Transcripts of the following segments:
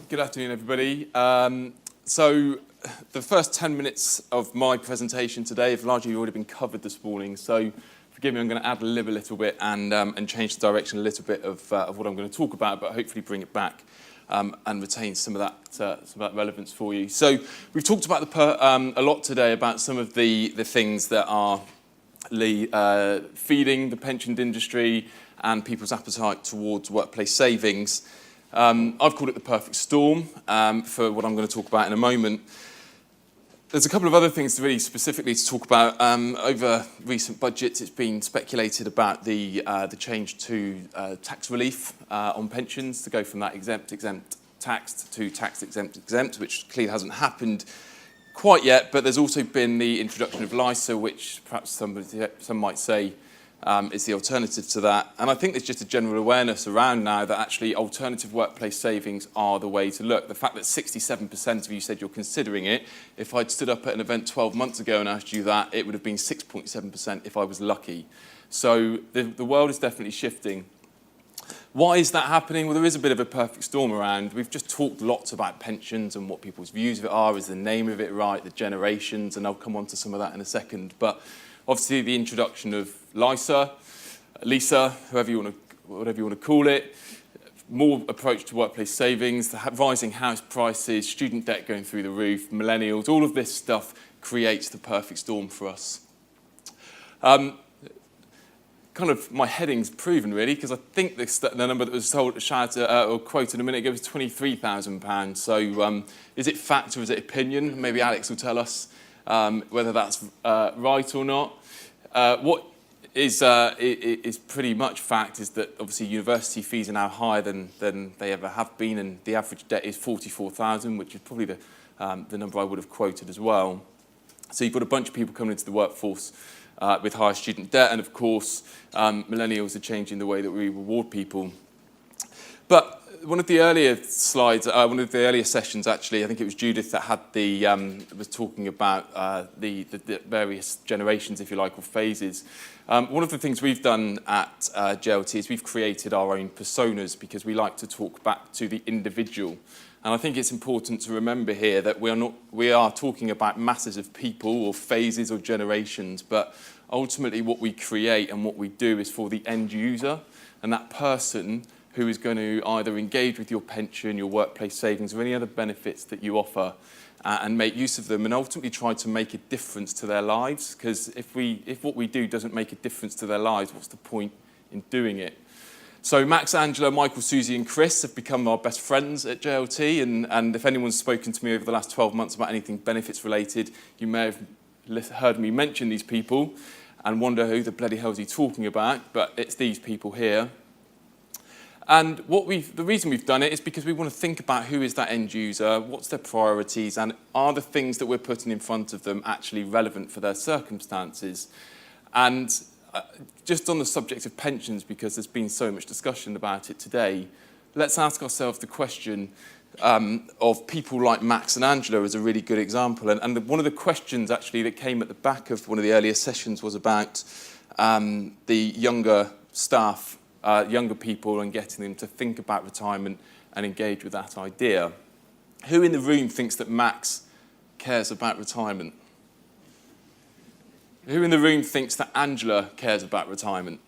Good afternoon, everybody. So the first 10 minutes of my presentation today have largely already been covered this morning. So forgive me, I'm going to ad lib a little bit and change the direction a little bit of what I'm going to talk about, but hopefully bring it back and retain some of that relevance for you. So we've talked about a lot today about some of the things that are feeding the pensions industry and people's appetite towards workplace savings. I've called it the perfect storm for what I'm going to talk about in a moment. There's a couple of other things really specifically to talk about. Over recent budgets, it's been speculated about the change to tax relief on pensions to go from that exempt taxed to tax exempt, which clearly hasn't happened quite yet. But there's also been the introduction of LISA, which perhaps some might say is the alternative to that. And I think there's just a general awareness around now that actually alternative workplace savings are the way to look. The fact that 67% of you said you're considering it, if I'd stood up at an event 12 months ago and asked you that, it would have been 6.7% if I was lucky. So the world is definitely shifting. Why is that happening? Well, there is a bit of a perfect storm around. We've just talked lots about pensions and what people's views of it are. Is the name of it right? The generations, and I'll come on to some of that in a second. But obviously, the introduction of LISA, whatever you want to call it, more approach to workplace savings, the rising house prices, student debt going through the roof, millennials, all of this stuff creates the perfect storm for us. Kind of my heading's proven really, because I think the number that was quoted a minute ago was £23,000. So is it fact or is it opinion? Maybe Alex will tell us whether that's right or not. What is pretty much fact is that obviously university fees are now higher than they ever have been, and the average debt is 44,000, which is probably the number I would have quoted as well. So you've got a bunch of people coming into the workforce with higher student debt, and of course millennials are changing the way that we reward people. But one of the earlier slides, one of the earlier sessions actually, I think it was Judith that had was talking about the various generations, if you like, or phases. One of the things we've done at JLT is we've created our own personas because we like to talk back to the individual. And I think it's important to remember here that we are talking about masses of people or phases or generations, but ultimately what we create and what we do is for the end user, and that person who is going to either engage with your pension, your workplace savings, or any other benefits that you offer, and make use of them, and ultimately try to make a difference to their lives. Because if what we do doesn't make a difference to their lives, what's the point in doing it? So Max, Angela, Michael, Susie, and Chris have become our best friends at JLT, and if anyone's spoken to me over the last 12 months about anything benefits related, you may have heard me mention these people and wonder who the bloody hell is he talking about, but it's these people here. And the reason we've done it is because we want to think about who is that end user, what's their priorities, and are the things that we're putting in front of them actually relevant for their circumstances. And just on the subject of pensions, because there's been so much discussion about it today, let's ask ourselves the question of people like Max and Angela as a really good example. And one of the questions actually that came at the back of one of the earlier sessions was about the younger staff, younger people, and getting them to think about retirement and engage with that idea. Who in the room thinks that Max cares about retirement? Who in the room thinks that Angela cares about retirement?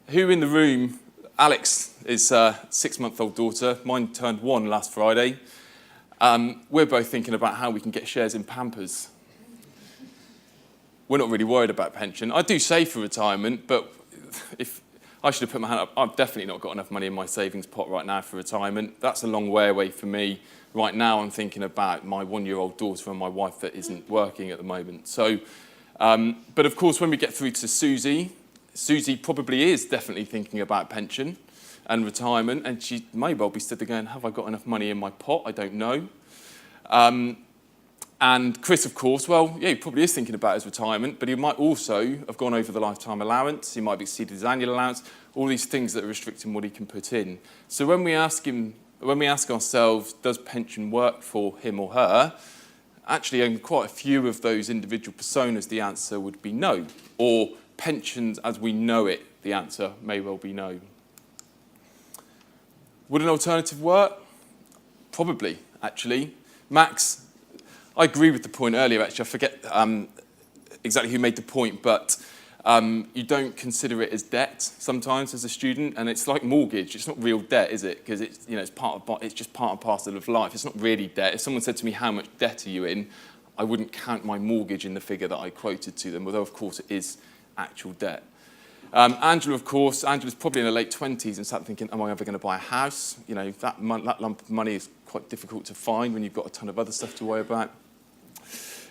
Who in the room, Alex is a 6-month-old daughter, mine turned 1 last Friday. We're both thinking about how we can get shares in Pampers. We're not really worried about pension. I do save for retirement, but if I should have put my hand up, I've definitely not got enough money in my savings pot right now for retirement. That's a long way away for me. Right now, I'm thinking about my 1-year-old daughter and my wife that isn't working at the moment. So, but of course, when we get through to Susie probably is definitely thinking about pension and retirement, and she may well be stood there going, have I got enough money in my pot? I don't know. And Chris, of course, well, yeah, he probably is thinking about his retirement, but he might also have gone over the lifetime allowance. He might have exceeded his annual allowance, all these things that are restricting what he can put in. So when we ask ourselves, does pension work for him or her, actually in quite a few of those individual personas, the answer would be no. Or pensions as we know it, the answer may well be no. Would an alternative work? Probably, actually. Max, I agree with the point earlier, actually. I forget exactly who made the point, but you don't consider it as debt sometimes as a student, and it's like mortgage. It's not real debt, is it? Because it's, you know, it's just part and parcel of life. It's not really debt. If someone said to me, how much debt are you in? I wouldn't count my mortgage in the figure that I quoted to them, although, of course, it is actual debt. Angela, of course, Angela's probably in her late 20s and sat thinking, am I ever going to buy a house? You know, that lump of money is quite difficult to find when you've got a ton of other stuff to worry about.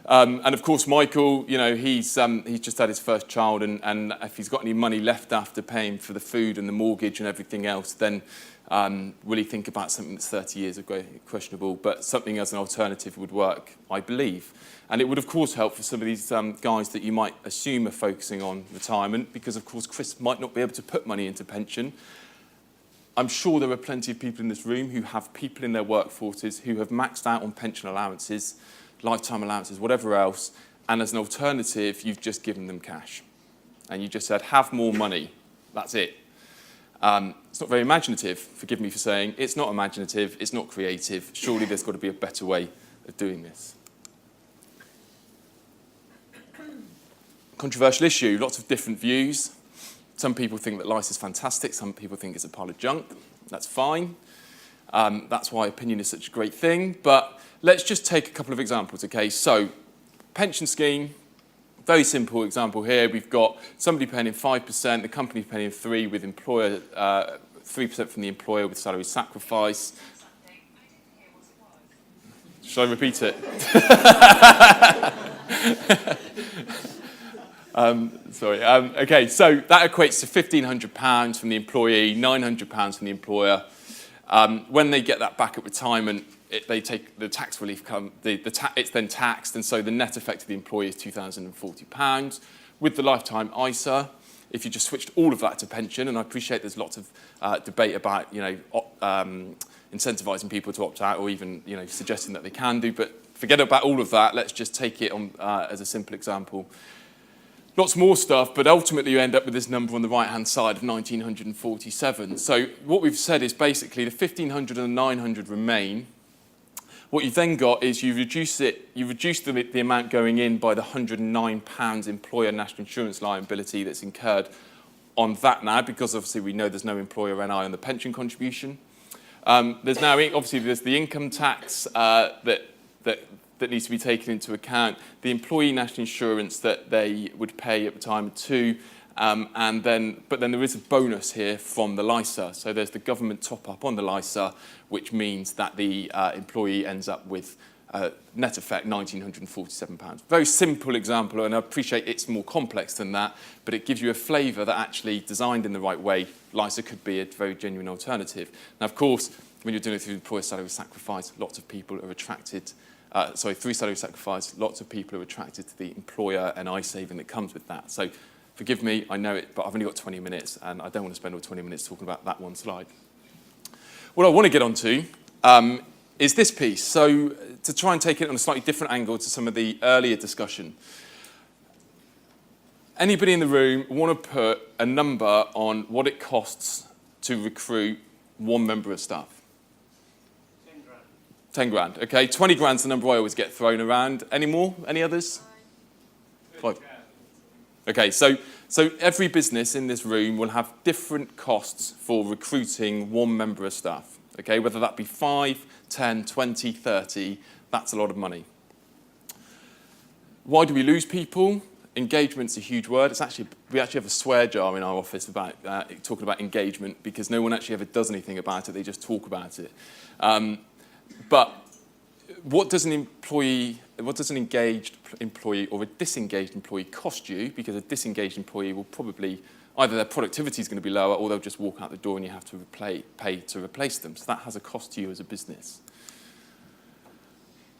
And of course, Michael, you know, he's just had his first child, and if he's got any money left after paying for the food and the mortgage and everything else, then will he think about something that's 30 years ago questionable? But something as an alternative would work, I believe. And it would, of course, help for some of these guys that you might assume are focusing on retirement, because, of course, Chris might not be able to put money into pension. I'm sure there are plenty of people in this room who have people in their workforces who have maxed out on pension allowances, lifetime allowances, whatever else, and as an alternative, you've just given them cash. And you just said, have more money. That's it. It's not very imaginative, forgive me for saying. It's not imaginative, it's not creative. Surely there's got to be a better way of doing this. Controversial issue, lots of different views. Some people think that lice is fantastic, some people think it's a pile of junk. That's fine. That's why opinion is such a great thing. But let's just take a couple of examples, okay? So, pension scheme, very simple example here. We've got somebody paying in 5%, the company paying in 3% with employer, 3% from the employer with salary sacrifice. Shall I repeat it? Sorry. Okay, so that equates to £1,500 from the employee, £900 from the employer. When they get that back at retirement, they take the tax relief, it's then taxed, and so the net effect of the employee is £2,040. With the lifetime ISA, if you just switched all of that to pension, and I appreciate there's lots of debate about, you know, incentivising people to opt out, or even, you know, suggesting that they can do, but forget about all of that. Let's just take it on as a simple example. Lots more stuff, but ultimately you end up with this number on the right-hand side of 1,947. So what we've said is basically the 1,500 and the 900 remain. What you've then got is you reduce the amount going in by the £109 employer national insurance liability that's incurred on that now, because obviously we know there's no employer NI on the pension contribution. There's now, obviously, there's the income tax that needs to be taken into account, the employee national insurance that they would pay at retirement too, but then there is a bonus here from the LISA. So there's the government top-up on the LISA, which means that the employee ends up with net effect £1,947. Very simple example, and I appreciate it's more complex than that, but it gives you a flavour that actually, designed in the right way, LISA could be a very genuine alternative. Now, of course, when you're doing it through employer salary sacrifice, lots of people are attracted through salary sacrifice, lots of people are attracted to the employer and I saving that comes with that. So forgive me, I know it, but I've only got 20 minutes and I don't want to spend all 20 minutes talking about that one slide. What I want to get onto is this piece. So to try and take it on a slightly different angle to some of the earlier discussion. Anybody in the room want to put a number on what it costs to recruit one member of staff? 10 grand, okay. 20 grand's the number I always get thrown around. Any more? Any others? 5. Okay, so every business in this room will have different costs for recruiting one member of staff, okay? Whether that be 5, 10, 20, 30, that's a lot of money. Why do we lose people? Engagement's a huge word. We actually have a swear jar in our office about talking about engagement, because no one actually ever does anything about it, they just talk about it. But what does an engaged employee or a disengaged employee cost you? Because a disengaged employee will probably, either their productivity is going to be lower or they'll just walk out the door and you have to pay to replace them. So that has a cost to you as a business.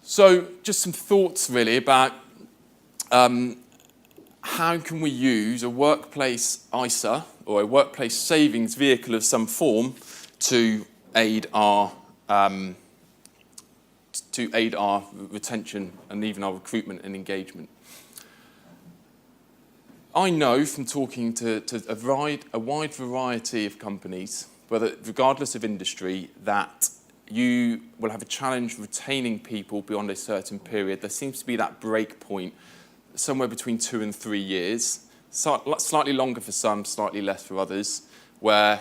So just some thoughts really about how can we use a workplace ISA or a workplace savings vehicle of some form to aid our retention and even our recruitment and engagement. I know from talking to a wide variety of companies whether regardless of industry, that you will have a challenge retaining people beyond a certain period. There seems to be that break point somewhere between 2 and 3 years, slightly longer for some, slightly less for others, where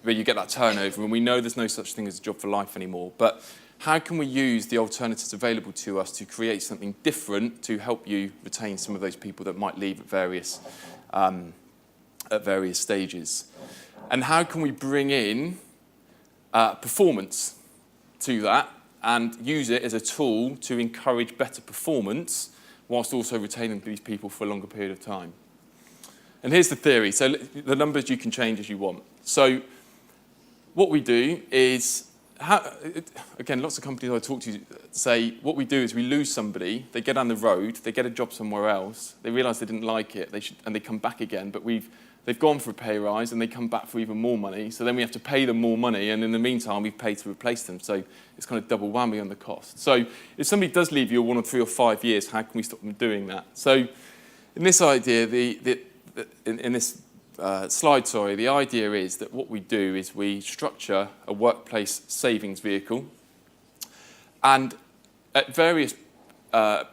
you get that turnover, and we know there's no such thing as a job for life anymore. But how can we use the alternatives available to us to create something different to help you retain some of those people that might leave at various stages? And how can we bring in performance to that and use it as a tool to encourage better performance whilst also retaining these people for a longer period of time? And here's the theory. So the numbers you can change as you want. So what we do is, again, lots of companies I talk to say, what we do is we lose somebody, they get down the road, they get a job somewhere else, they realise they didn't like it, and they come back again, but they've gone for a pay rise and they come back for even more money, so then we have to pay them more money, and in the meantime we've paid to replace them, so it's kind of double whammy on the cost. So if somebody does leave you 1 or 3 or 5 years, how can we stop them doing that? So in this idea, in this slide, the idea is that what we do is we structure a workplace savings vehicle, and at various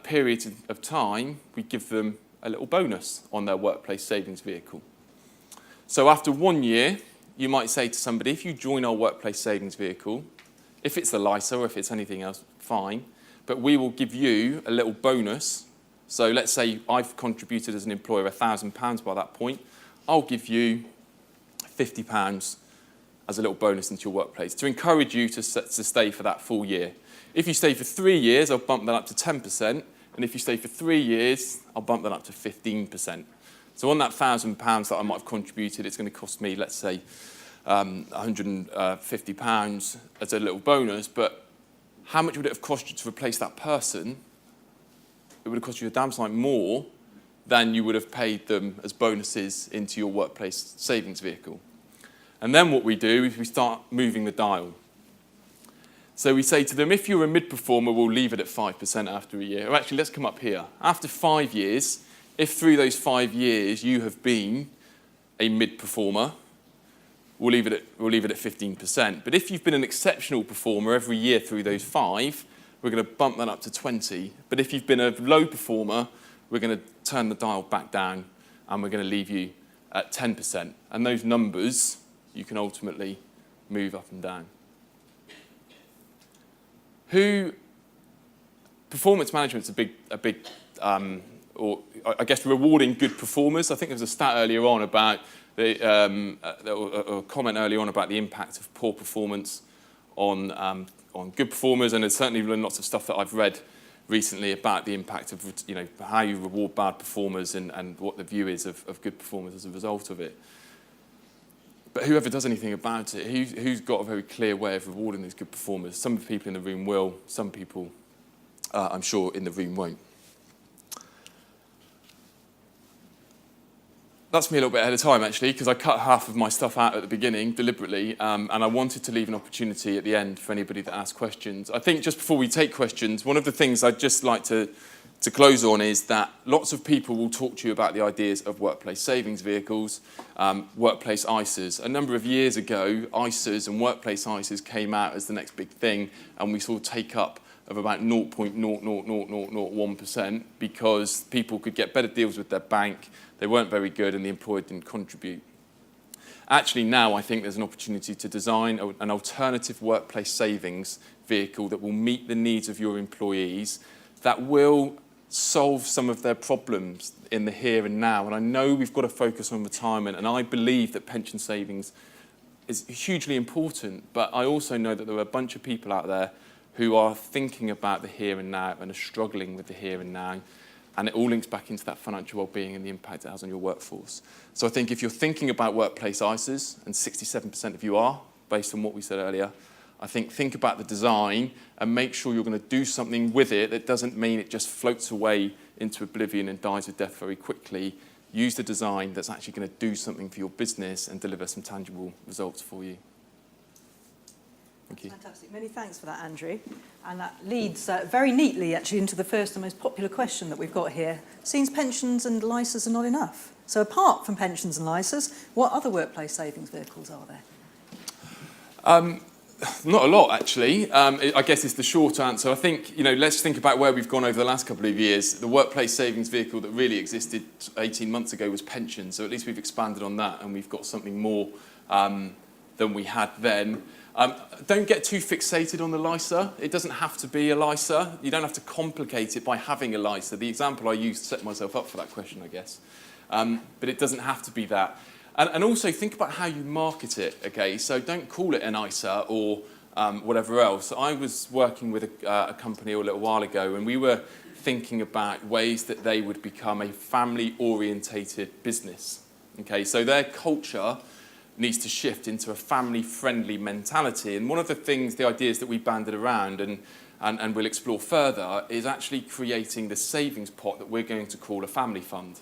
periods of time, we give them a little bonus on their workplace savings vehicle. So after 1 year, you might say to somebody, if you join our workplace savings vehicle, if it's the LISA or if it's anything else, fine, but we will give you a little bonus. So let's say I've contributed as an employer £1,000 by that point. I'll give you £50 as a little bonus into your workplace to encourage you to stay for that full year. If you stay for 3 years, I'll bump that up to 10%, and if you stay for 3 years, I'll bump that up to 15%. So on that £1,000 that I might have contributed, it's going to cost me, let's say, £150 as a little bonus, but how much would it have cost you to replace that person? It would have cost you a damn sight more than you would have paid them as bonuses into your workplace savings vehicle. And then what we do is we start moving the dial. So we say to them, if you're a mid-performer, we'll leave it at 5% after a year. Or actually, let's come up here. After 5 years, if through those 5 years you have been a mid-performer, we'll leave it at 15%. But if you've been an exceptional performer every year through those 5, we're going to bump that up to 20. But if you've been a low performer, we're going to turn the dial back down and we're going to leave you at 10%. And those numbers you can ultimately move up and down. Performance management's a big or I guess rewarding good performers. I think there was a stat earlier on about or a comment earlier on about the impact of poor performance on good performers, and there's certainly been lots of stuff that I've read recently about the impact of how you reward bad performers and what the view is of good performers as a result of it. But whoever does anything about it, who's got a very clear way of rewarding these good performers? Some of the people in the room will, some people I'm sure in the room won't. That's me a little bit ahead of time, actually, because I cut half of my stuff out at the beginning deliberately, and I wanted to leave an opportunity at the end for anybody that asks questions. I think just before we take questions, one of the things I'd just like to close on is that lots of people will talk to you about the ideas of workplace savings vehicles, workplace ISAs. A number of years ago, ISAs and workplace ISAs came out as the next big thing, and we saw take-up of about 0.00001% because people could get better deals with their bank, they weren't very good, and the employer didn't contribute. Actually, now I think there's an opportunity to design an alternative workplace savings vehicle that will meet the needs of your employees, that will solve some of their problems in the here and now. And I know we've got to focus on retirement, and I believe that pension savings is hugely important, but I also know that there are a bunch of people out there who are thinking about the here and now and are struggling with the here and now. And it all links back into that financial well-being and the impact it has on your workforce. So I think if you're thinking about workplace ISAs, and 67% of you are, based on what we said earlier, I think about the design and make sure you're going to do something with it that doesn't mean it just floats away into oblivion and dies a death very quickly. Use the design that's actually going to do something for your business and deliver some tangible results for you. Thank you. Fantastic. Many thanks for that, Andrew. And that leads very neatly, actually, into the first and most popular question that we've got here. Seems pensions and LISAs are not enough. So apart from pensions and LISAs, what other workplace savings vehicles are there? Not a lot, actually. I guess it's the short answer. I think, let's think about where we've gone over the last couple of years. The workplace savings vehicle that really existed 18 months ago was pensions, so at least we've expanded on that and we've got something more than we had then. Don't get too fixated on the LISA. It doesn't have to be a LISA. You don't have to complicate it by having a LISA. The example I used set myself up for that question, I guess. But it doesn't have to be that. And also think about how you market it, okay? So don't call it an ISA or whatever else. I was working with a company a little while ago, and we were thinking about ways that they would become a family-orientated business, okay? So their culture needs to shift into a family-friendly mentality. And one of the things, the ideas that we banded around and we'll explore further is actually creating the savings pot that we're going to call a family fund.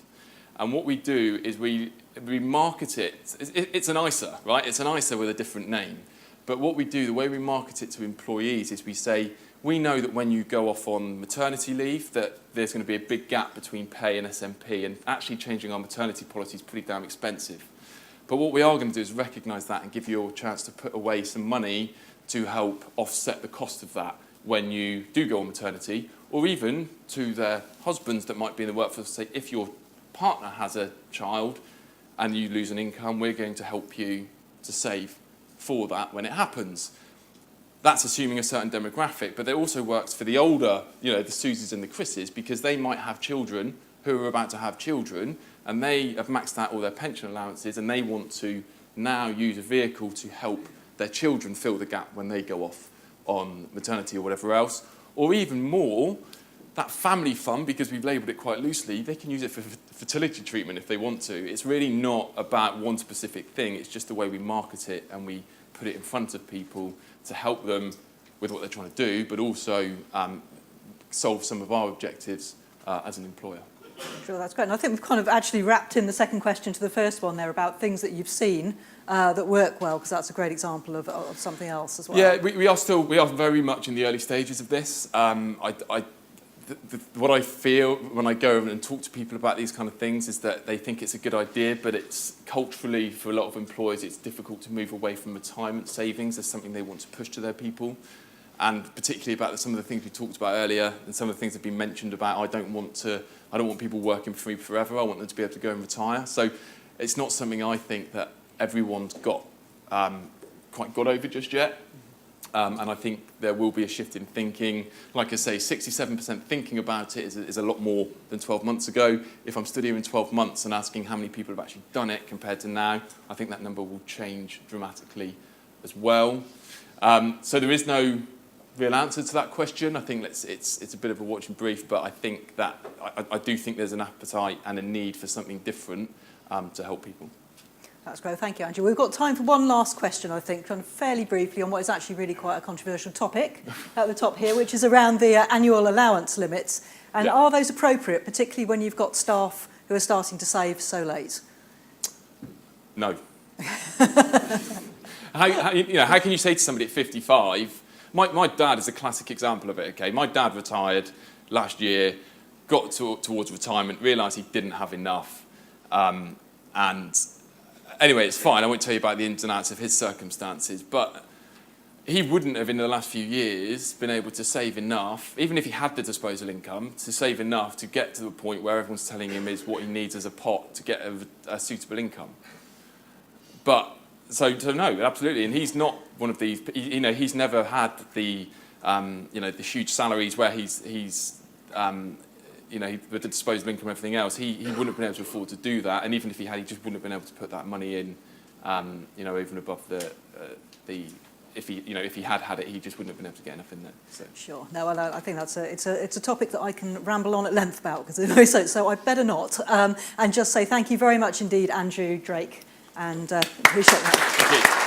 And what we do is we market it. It's an ISA, right? It's an ISA with a different name. But what we do, the way we market it to employees is we say, we know that when you go off on maternity leave, that there's going to be a big gap between pay and SMP, and actually changing our maternity policy is pretty damn expensive. But what we are going to do is recognise that and give you a chance to put away some money to help offset the cost of that when you do go on maternity, or even to their husbands that might be in the workforce, say, if your partner has a child and you lose an income, we're going to help you to save for that when it happens. That's assuming a certain demographic, but it also works for the older, the Susies and the Chris's, because they might have children who are about to have children, and they have maxed out all their pension allowances, and they want to now use a vehicle to help their children fill the gap when they go off on maternity or whatever else. Or even more, that family fund, because we've labelled it quite loosely, they can use it for fertility treatment if they want to. It's really not about one specific thing. It's just the way we market it and we put it in front of people to help them with what they're trying to do, but also solve some of our objectives as an employer. Sure, that's great. And I think we've kind of actually wrapped in the second question to the first one there about things that you've seen that work well, because that's a great example of something else as well. Yeah, we are very much in the early stages of this. What I feel when I go over and talk to people about these kind of things is that they think it's a good idea, but it's culturally, for a lot of employers, it's difficult to move away from retirement savings as something they want to push to their people. And particularly about some of the things we talked about earlier, and some of the things that have been mentioned about, I don't want people working for me forever. I want them to be able to go and retire. So it's not something I think that everyone's quite got over just yet. And I think there will be a shift in thinking. Like I say, 67% thinking about it is a lot more than 12 months ago. If I'm stood here in 12 months and asking how many people have actually done it compared to now, I think that number will change dramatically as well. So there is no real answer to that question. I think it's a bit of a watching brief, but I think that I do think there's an appetite and a need for something different to help people. That's great. Thank you, Andrew. We've got time for one last question, I think, kind of fairly briefly on what is actually really quite a controversial topic at the top here, which is around the annual allowance limits. And are those appropriate, particularly when you've got staff who are starting to save so late? No. How can you say to somebody at 55, my dad is a classic example of it, okay? My dad retired last year, got towards retirement, realised he didn't have enough, and anyway, it's fine. I won't tell you about the ins and outs of his circumstances, but he wouldn't have, in the last few years, been able to save enough, even if he had the disposable income, to save enough to get to the point where everyone's telling him is what he needs as a pot to get a suitable income. But so no, absolutely, and he's not one of these. He's never had the the huge salaries where he's with the disposable income and everything else, he wouldn't have been able to afford to do that. And even if he had, he just wouldn't have been able to put that money in, even above if he had it, he just wouldn't have been able to get enough in there. So. Sure. No, I think it's a topic that I can ramble on at length about, so I better not. And just say thank you very much indeed, Andrew, Drake, and appreciate that. Thank you.